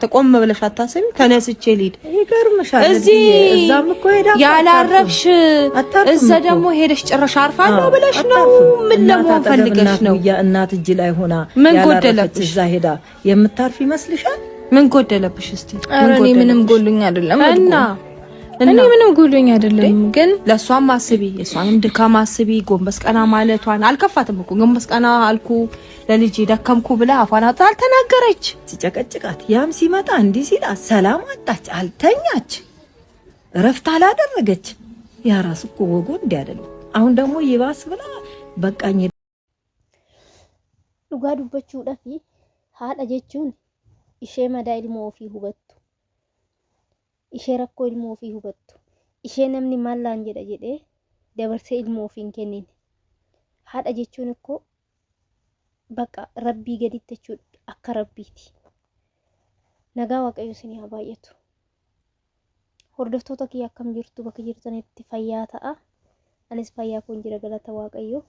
ተቆም ብለሽ አታስቢ ተነስቼ ልሂድ ይገርምሻል እዛም እኮ ሄዳ ያላረፍሽ እዛ ደግሞ ሄደሽ ጭራሽ አርፋለሁ ብለሽ ነው ምን ለመሆን ፈልገሽ ነው እናት እጅ ላይ ሆና ምን ጎደለብሽ እዛ ሄዳ የምታርፍ ይመስልሻል ምን ጎደለብሽ እስቲ ኧረ እኔ ምንም ጎልኝ አይደለም እና እኔ ምንም ጎልኝ አይደለም ግን ለሷም አስቢ የሷንም ድካም አስቢ ጎንበስ ቀና ማለቷን አልከፋትም እኮ ጎንበስ ቀና አልኩ ለልጄ ደከምኩ ብላ አፏን አልተናገረች ሲጨቀጭቃት ያም ሲመጣ እንዲህ ሲላ ሰላም አጣች አልተኛች ረፍት አላደረገች ያ ራስ እኮ ወጎ እንዲህ አይደለም አሁን ደግሞ ይባስ ብላ በቃኝ ዱጋ ዱበችው ዳፊ ሃዳ ጀቹን ኢሼ መዳ ኢልሞ ኦፊ ሁበቱ ishee rakkoo ilmoo ofii hubattu ishee namni mallaan jedha jedhee dabarsee ilmoo ofii hin kennine haadha jechuun ikkoo bakka rabbii gaditti jechuudha akka rabbiiti nagaa waaqayyo isin haa baay'atu hordoftoota kiyya akkam jirtu bakka jirtanitti fayyaa ta'a anis fayyaa koon jira galata waaqayyo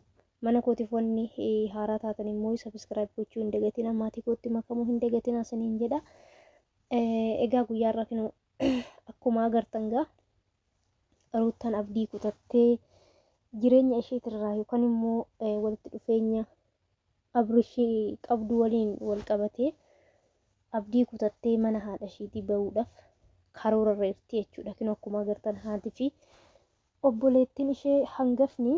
mana kootiif wanni haaraa taatan immoo subscribe gochuu hin dagatina maatii kootti makamuu hin dagatina isiniin jedha egaa guyyaa irraa kinoo akkuma agartan gaa ruutan abdii kutattee jireenya ishee irraa yookaan immoo walitti dhufeenya abrishii qabdu waliin wal qabatee abdii kutattee mana haadha isheetii bahuudhaaf karoora irratti jechuudha kin akkuma agartan haati fi obboleettiin ishee hangafni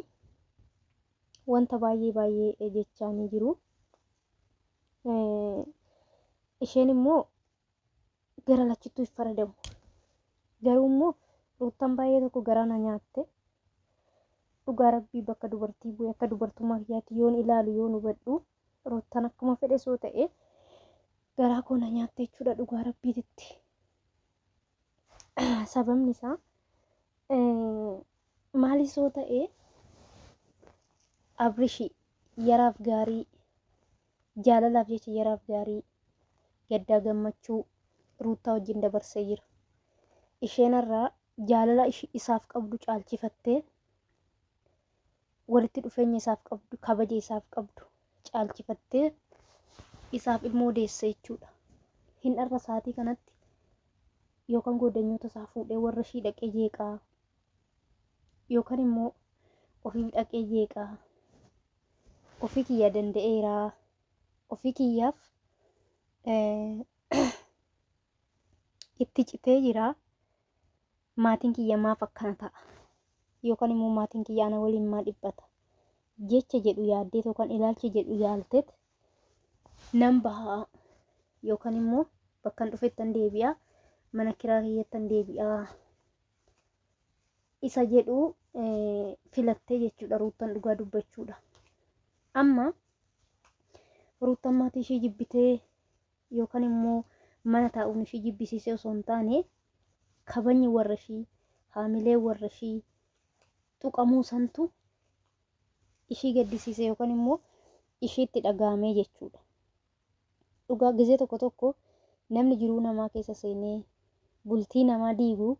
wanta baay'ee jechaanii jiru isheen immoo gara lachittuu faradamu garuu immoo ruutan baay'ee tokko garana nyaatte dhugaa rabbii bakka dubartii bu'e akka dubartummaa kiyyaatti yoon ilaalu yoon hubadhu ruutan akkuma fedhe soo ta'e garaa koona nyaatte jechuudha dhugaa rabbiititti sababni isaa maali soo ta'e abrishi yaraaf gaarii jaalalaaf jecha yaraaf gaarii gaddaa gammachuu ruutaa wajjin dabarsee jira isheen irraa jaalala isaaf qabdu caalchifattee walitti dhufeenya isaaf qabdu kabaja isaaf qabdu caalchifattee isaaf ilmoo deesse jechuudha hin dharra saatii kanatti yookaan goddanyoota isaa fuudhee warra ishii dhaqee jeeqaa yookaan immoo ofii dhaqee jeeqaa ofii kiyya danda'eeraa ofii kiyyaaf itti citee jira maatiin kiyya maaf akkana ta'a yookaan immoo maatiin kiyya ana waliin maa dhibbata jecha jedhu yaaddee yookaan ilaalcha jedhu yaalteet nan bahaa yookaan immoo bakkan dhufettan deebi'aa mana kiraa kiyyattan deebi'aa isa jedhu filattee jechuudha ruutan dhugaa dubbachuudha amma ruutan maatii ishee jibbitee yookaan immoo mana taa'uun ishee jibbisiisee osoo hin taane kabajni warra ishee haamilee warra ishee tuqamuu santu ishee gaddisiisee yookaan immoo isheetti dhagaamee jechuudha. Dhugaa gizee tokko tokko namni jiruu namaa keessa seenee bultii namaa diiguu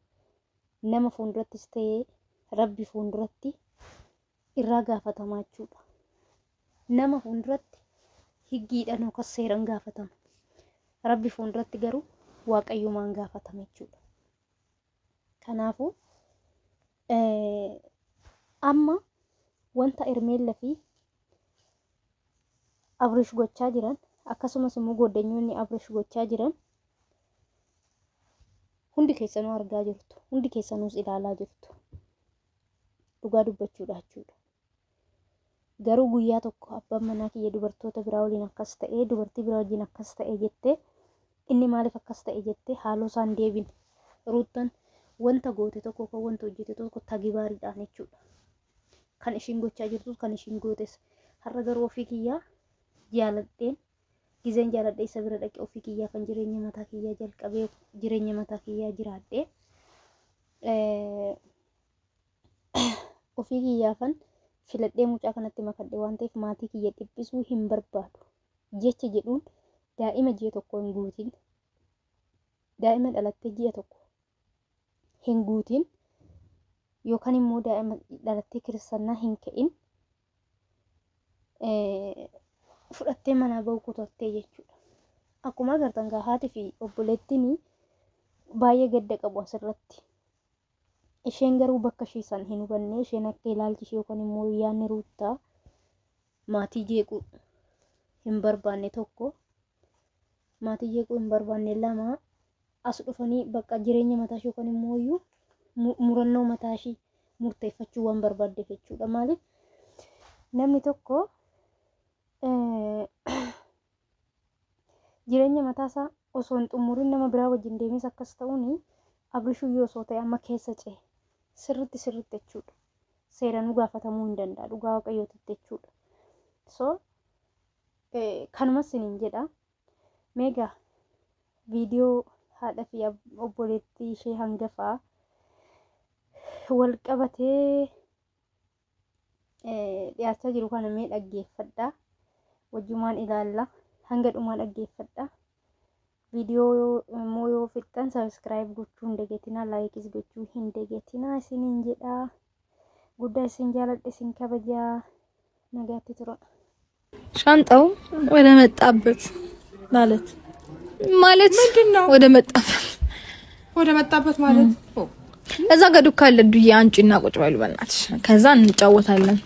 nama fuuldurattis ta'ee rabbi fuulduratti irraa gaafatamaa jechuudha. Nama fuulduratti higgiidhaan yookaan seeraan gaafatama. Rabbi fuulduratti garuu waaqayyumaan gaafatama jechuudha. Kanaafuu amma wanta Ermeellaa fi Abrish gochaa jiran akkasumas immoo goddanyoonni Abrish gochaa jiran hundi keessanuu argaa jirtu, hundi keessanuus ilaalaa jirtu. Dhugaa dubbachuudha jechuudha. Garuu guyyaa tokko abbaan manaa kiyya dubartoota biraa waliin akkas ta'ee dubartii biraa wajjin akkas ta'ee jettee inni maaliif akkas ta'e jettee haaloo isaan deebin ruutan wanta goote tokko kan wanta hojjete tokko tagibaariidhaan jechuudha. Kan ishiin gochaa jirtu kan ishiin gootes har'a garuu ofii kiyyaa jaaladheen gizeen jaaladhee isa bira dhaqee ofii kiyyaa kan jireenya mataa kiyyaa jalqabee jireenya mataa kiyyaa jiraadhee ofii kiyyaa kan filadhee mucaa kanatti makadhe waan ta'eef maatii kiyya dhiphisuu hin barbaadu jecha jedhuun daa'ima ji'a tokko hin guutin daa'ima dhalattee ji'a tokko hin guutin yookaan immoo daa'ima dhalattee kiristaanaa hin ka'in fudhattee manaa bahuu kutattee jechuudha. akkuma agartan gaa haati fi obboleettiin baay'ee gadda qabu asirratti. Isheen garuu bakka ishee san hin hubanne isheen akka ilaalchi ishee yookaan immoo yaadni Ruuttaa maatii jeequu hin barbaanne tokko maatii jeequu hin barbaanne lama as dhufanii bakka jireenya mataa ishee yookaan immoo iyyuu murannoo mataa ishee murteeffachuu waan barbaaddeef jechuudha. Maaliif namni tokko jireenya mataa isaa osoo hin xumurin nama biraa wajjin deemes akkas ta'uun Abrishuu yoo osoo ta'e amma keessa ce'e sirritti jechuudha. Seeraan gaafatamuu hin danda'a dhugaa waaqayyootti jechuudha. So kanumas siniin jedha. Meegaa viidiyoo haadha fi obboleettii ishee hangafaa wal qabatee dhiyaachaa jiru kana mee dhaggeeffadha. Wajjumaan ilaalla hanga dhumaa dhaggeeffadha. Viidiyoo immoo yoo fixxan subscribe gochuu hin dagatinaa, laayikis gochuu hin dagatinaa isiniin jedha. Guddaa isin jaaladha, isin kabajaa. ነጋት tura ሻንጣው ወደ መጣበት ማለት ምንድነው? ወደ መጣበት ማለት እዛ ጋር ዱካ አለ ዱዬ አንቺና ቁጭ በሉ በእናትሽ፣ ከዛ እንጫወታለን።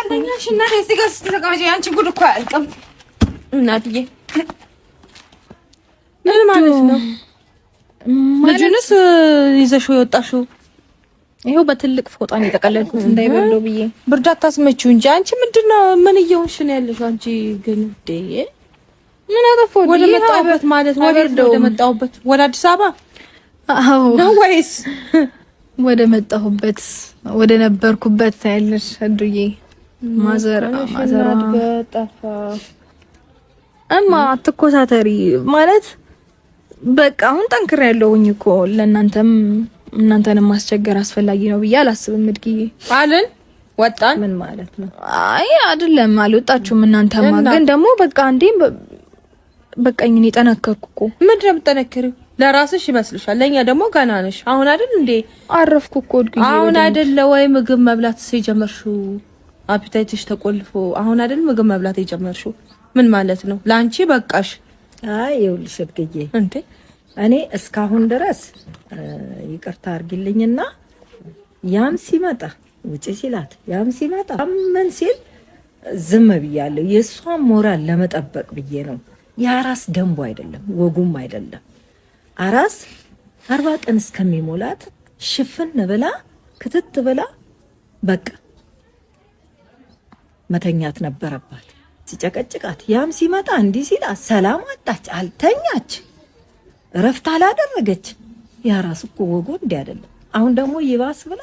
አንደኛሽ እና እዚህ ጋር ስትተቀመጪ አንቺ ጉድ እኮ አያልቅም እናትዬ። ምን ማለት ነው? ልጁንስ ይዘሽው የወጣሽው? ይሄው በትልቅ ፎጣ ነው የተቀለልኩት እንዳይበርደው ብዬ። ብርድ አታስመጪው እንጂ አንቺ ምንድነው? ምን እየሆንሽ ነው ያለሽው አንቺ? ግን ደዬ ምን አጠፋው? ወደ መጣሁበት ማለት ነው። ወደ መጣሁበት ወደ አዲስ አበባ? አዎ ነው ወይስ ወደ መጣሁበት ወደ ነበርኩበት ያለሽ አዱዬ? ማዘራ ጠፋ። እማ አትኮሳተሪ ማለት በቃ አሁን ጠንክሬያለሁኝ እኮ ለእናንተም እናንተንም ማስቸገር አስፈላጊ ነው ብዬ አላስብም። እድግዬ አለን ወጣን ምን ማለት ነው? አይ አይደለም አልወጣችሁም እናንተማ። ግን ደግሞ በቃ እንዴ በቃኝ እኔ ጠነከርኩ እኮ። ምንድነው የምትጠነክሪው? ለራስሽ ይመስልሻል፣ ለኛ ደግሞ ገና ነሽ። አሁን አይደል እንዴ አረፍኩ እኮ እድግዬ። አሁን አይደለ ወይ ምግብ መብላት ሲጀመርሽው? አፒታይትሽ ተቆልፎ አሁን አይደል ምግብ መብላት የጀመርሽው? ምን ማለት ነው? ላንቺ በቃሽ። አይ ይኸውልሽ እድግዬ እንዴ እኔ እስካሁን ድረስ ይቅርታ አርግልኝና ያም ሲመጣ ውጪ ሲላት ያም ሲመጣ ምን ሲል ዝም ብያለሁ። የሷን ሞራል ለመጠበቅ ብዬ ነው። ያራስ ደንቡ አይደለም ወጉም አይደለም። አራስ 40 ቀን እስከሚሞላት ሽፍን ብላ ክትት ብላ በቃ መተኛት ነበረባት። ሲጨቀጭቃት ያም ሲመጣ እንዲህ ሲላት ሰላም አጣች፣ አልተኛች፣ ረፍት አላደረገች። ያራስ እኮ ወጎ እንዲህ አይደለም። አሁን ደግሞ ይባስ ብላ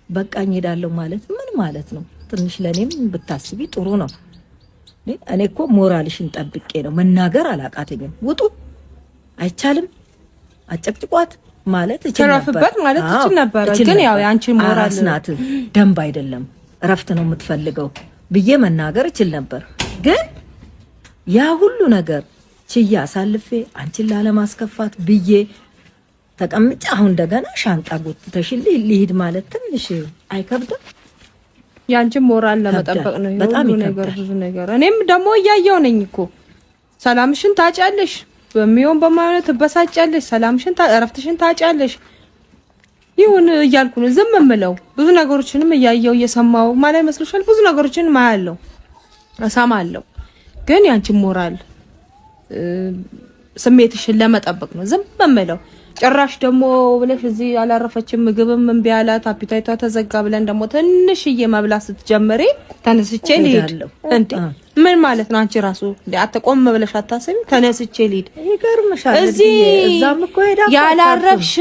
በቃኝ ሄዳለሁ ማለት ምን ማለት ነው? ትንሽ ለኔም ብታስቢ ጥሩ ነው። እኔ እኮ ሞራልሽን ጠብቄ ነው። መናገር አላቃተኝም። ውጡ አይቻልም፣ አጨቅጭቋት ማለት ተራፍበት ማለት እቺ ነበር። ግን ያው ያንቺ ሞራል ናት፣ ደንብ አይደለም፣ ረፍት ነው የምትፈልገው ብዬ መናገር እችል ነበር። ግን ያ ሁሉ ነገር ችያ አሳልፌ አንቺን ላለማስከፋት ብዬ ተቀምጬ አሁን እንደገና ሻንጣ ጎትተሽልኝ ልሂድ ማለት ትንሽ አይከብድም? ያንቺን ሞራል ለመጠበቅ ነው ሁሉ ነገር ብዙ ነገር። እኔም ደግሞ እያየው ነኝ እኮ ሰላምሽን ታጫለሽ፣ በሚሆን በማይሆን ትበሳጫለሽ፣ ሰላምሽን እረፍትሽን ታጫለሽ። ይሁን እያልኩ ነው ዝም የምለው። ብዙ ነገሮችንም እያየው እየሰማው ማለት መስሎሻል? ብዙ ነገሮችን ማያለው እሰማለሁ። ግን ያንቺን ሞራል ስሜትሽን ለመጠበቅ ነው ዝም የምለው። ጭራሽ ደግሞ ብለሽ እዚህ ያላረፈችም ምግብም እምቢ አላት፣ አፒታይቷ ተዘጋ ብለን ደግሞ ትንሽዬ መብላት ስትጀምሪ ተነስቼ ልሂድ እንዴ? ምን ማለት ነው? አንቺ ራሱ እንዴ አትቆም ብለሽ አታስቢ? ተነስቼ ልሂድ ይገርምሻል። እዚህ እዛም እኮ ሄዳ ያላረፍሽ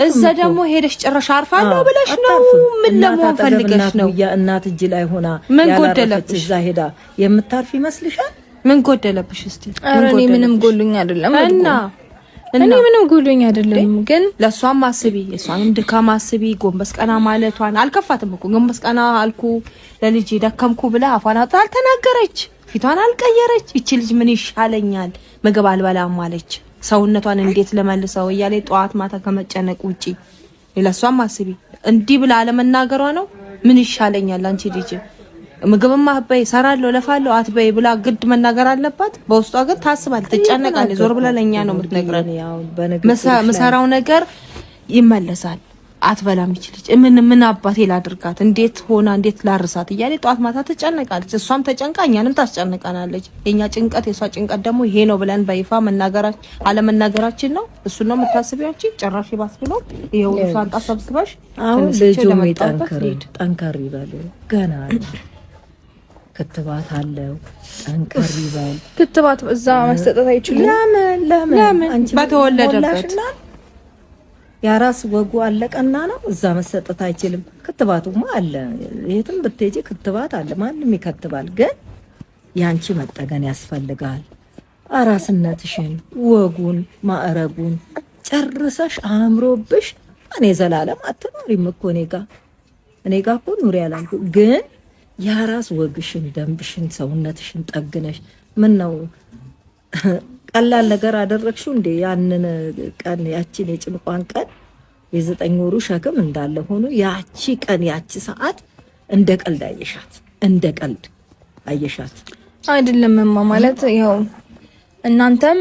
እዛ ደግሞ ሄደሽ ጭራሽ አርፋለሁ ብለሽ ነው? ምን ለመሆን ፈልገሽ ነው? እናት እጅ ላይ ሆና ምን ጎደለብሽ? እዛ ሄዳ የምታርፍ ይመስልሻል? ምን ጎደለብሽ? እስቲ ኧረ እኔ ምንም ጎሉኝ አይደለም እኔ ምንም ጎሉኝ አይደለም። ግን ለሷም አስቢ፣ የሷንም ድካም አስቢ። ጎንበስ ቀና ማለቷን አልከፋትም እኮ ጎንበስ ቀና አልኩ ለልጅ ደከምኩ ብላ አፏን አልተናገረች፣ ፊቷን አልቀየረች። እቺ ልጅ ምን ይሻለኛል ምግብ አልበላም አለች። ሰውነቷን እንዴት ለመልሰው እያለ ጧት ማታ ከመጨነቅ ውጪ ለሷም አስቢ። እንዲህ ብላ አለመናገሯ ነው ምን ይሻለኛል አንቺ ልጅ ምግብማ አትበይ ሰራለሁ ለፋለሁ አትበይ ብላ ግድ መናገር አለባት? በውስጧ ግን ታስባለች፣ ትጨነቃለች። ዞር ብላ ለኛ ነው የምትነግረን። ምሰራው ነገር ይመለሳል አትበላም ይችላል። ምን አባቴ ላድርጋት፣ እንዴት ሆና እንዴት ላርሳት እያለ ጧት ማታ ትጨነቃለች። እሷም ተጨንቃ እኛንም ታስጨንቀናለች። የኛ ጭንቀት የሷ ጭንቀት ደግሞ ይሄ ነው ብለን በይፋ አለመናገራችን ነው። እሱ ነው የምታስቢው አንቺ። ጭራሽ ይባስ ብሎ ይሄው ሻንጣ ሰብስበሽ አሁን ልጁ ጠንከር ይበል። ገና ክትባት አለው፣ ጠንከር ይበል። ክትባት እዛ መስጠት አይችልም። ለምን አንቺ በተወለደበት ያራስ ወጉ አለቀና ነው እዛ መሰጠት አይችልም። ክትባቱማ አለ፣ የትም ብትሄጂ ክትባት አለ፣ ማንም ይከትባል። ግን ያንቺ መጠገን ያስፈልጋል። አራስነትሽን ወጉን ማዕረጉን ጨርሰሽ አምሮብሽ እኔ ዘላለም አትኖሪም እኮ እኔ ጋ እኮ ኑሪ ያላልኩ። ግን ያራስ ወግሽን ደንብሽን ሰውነትሽን ጠግነሽ ምን ነው ቀላል ነገር አደረግሽው እንዴ? ያንን ቀን ያቺን የጭንቋን ቀን የ9 ወሩ ሸክም እንዳለ ሆኖ ያቺ ቀን ያቺ ሰዓት እንደ ቀልድ አየሻት አይደለም ማለት ያው እናንተም